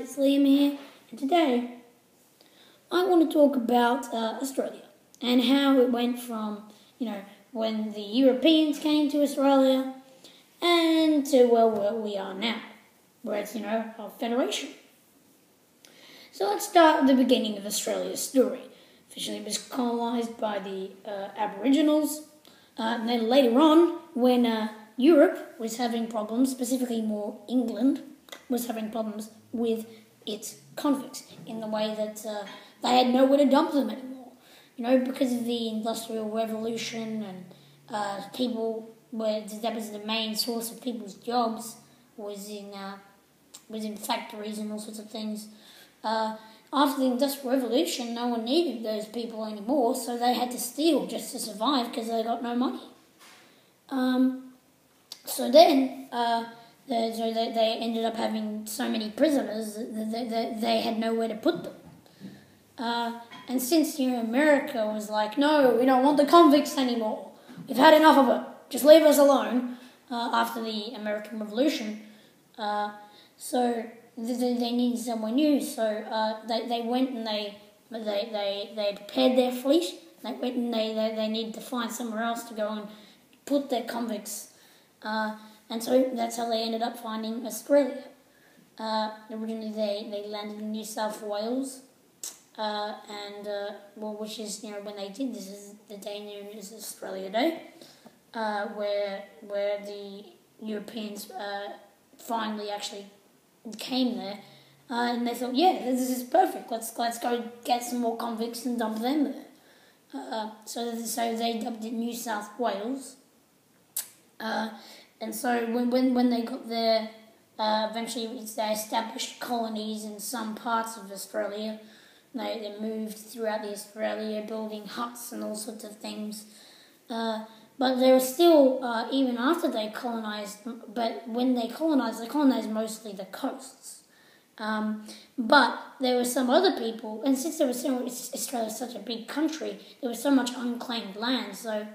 it's Liam here, and today I want to talk about Australia and how it went from, when the Europeans came to Australia and to, where we are now, where it's, a federation. So let's start at the beginning of Australia's story. Officially it was colonised by the Aboriginals, and then later on, when Europe was having problems, specifically more England, was having problems with its convicts in the way that they had nowhere to dump them anymore. Because of the Industrial Revolution and that was the main source of people's jobs, was in factories and all sorts of things. After the Industrial Revolution, no one needed those people anymore, so they had to steal just to survive because they got no money. So then they ended up having so many prisoners that they had nowhere to put them. And since America was like, no, we don't want the convicts anymore. We've had enough of it. Just leave us alone. After the American Revolution, so they needed somewhere new. So they went and they prepared their fleet. They went and they needed to find somewhere else to go and put their convicts. And so that's how they ended up finding Australia. Originally they landed in New South Wales, which is, when they did this is the day known as Australia Day, where the Europeans finally actually came there, and they thought, yeah, this is perfect. Let's go get some more convicts and dump them there. So they dubbed it New South Wales. And so when they got there, eventually they established colonies in some parts of Australia. They moved throughout the Australia, building huts and all sorts of things. But they were still, even after they colonised, but when they colonised mostly the coasts. But there were some other people, and since Australia is such a big country, there was so much unclaimed land. So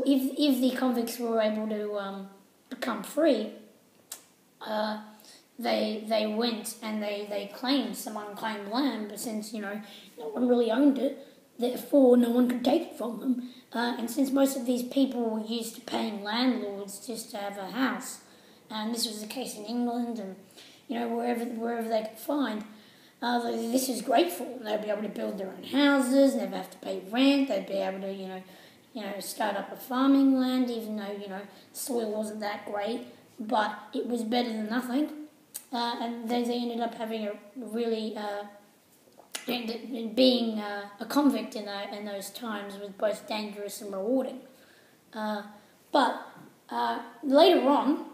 if the convicts were able to become free, they went and they claimed some unclaimed land, but since no one really owned it, therefore no one could take it from them. And since most of these people were used to paying landlords just to have a house, and this was the case in England and wherever they could find, this was great for them. They'd be able to build their own houses, never have to pay rent. They'd be able to start up a farming land, even though soil wasn't that great, but it was better than nothing. And they ended up having a really being a convict in those times was both dangerous and rewarding. But later on,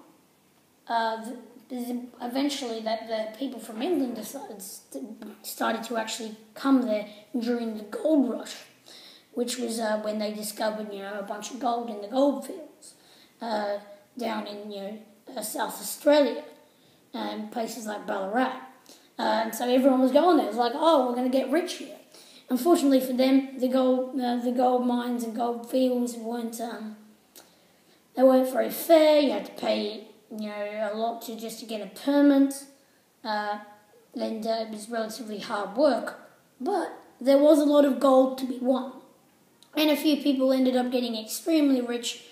eventually the people from England started to actually come there during the gold rush, which was when they discovered a bunch of gold in the gold fields down in South Australia and places like Ballarat. And so everyone was going there. It was like, oh, we're going to get rich here. Unfortunately for them, the gold mines and gold fields weren't very fair. You had to pay a lot just to get a permit, and it was relatively hard work. But there was a lot of gold to be won, and a few people ended up getting extremely rich.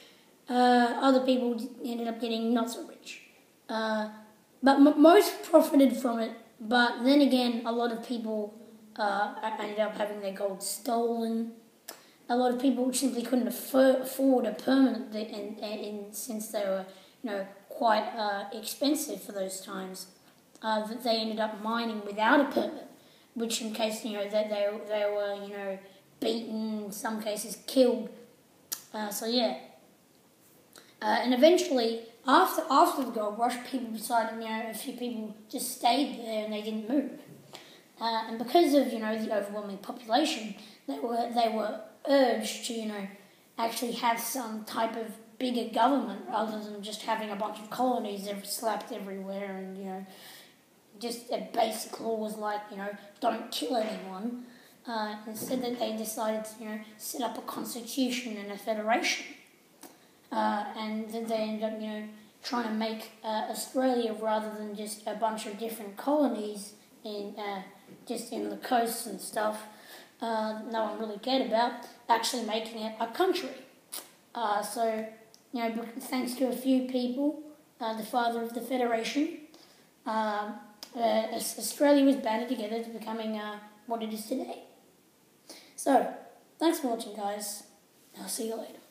Other people ended up getting not so rich, but most profited from it. But then again, a lot of people ended up having their gold stolen. A lot of people simply couldn't afford a permit, and since they were, quite expensive for those times, that they ended up mining without a permit, which in case that they were beaten, in some cases killed. And eventually, after the gold rush, people decided, a few people just stayed there and they didn't move. And because of, the overwhelming population, they were urged to, actually have some type of bigger government rather than just having a bunch of colonies slapped everywhere and, just a basic laws like, don't kill anyone. Instead that they decided to, set up a constitution and a federation. And then they ended up, trying to make Australia, rather than just a bunch of different colonies in just in the coasts and stuff, no one really cared about, actually making it a country. So, thanks to a few people, the father of the Federation, Australia was banded together to becoming what it is today. So, thanks for watching, guys. I'll see you later.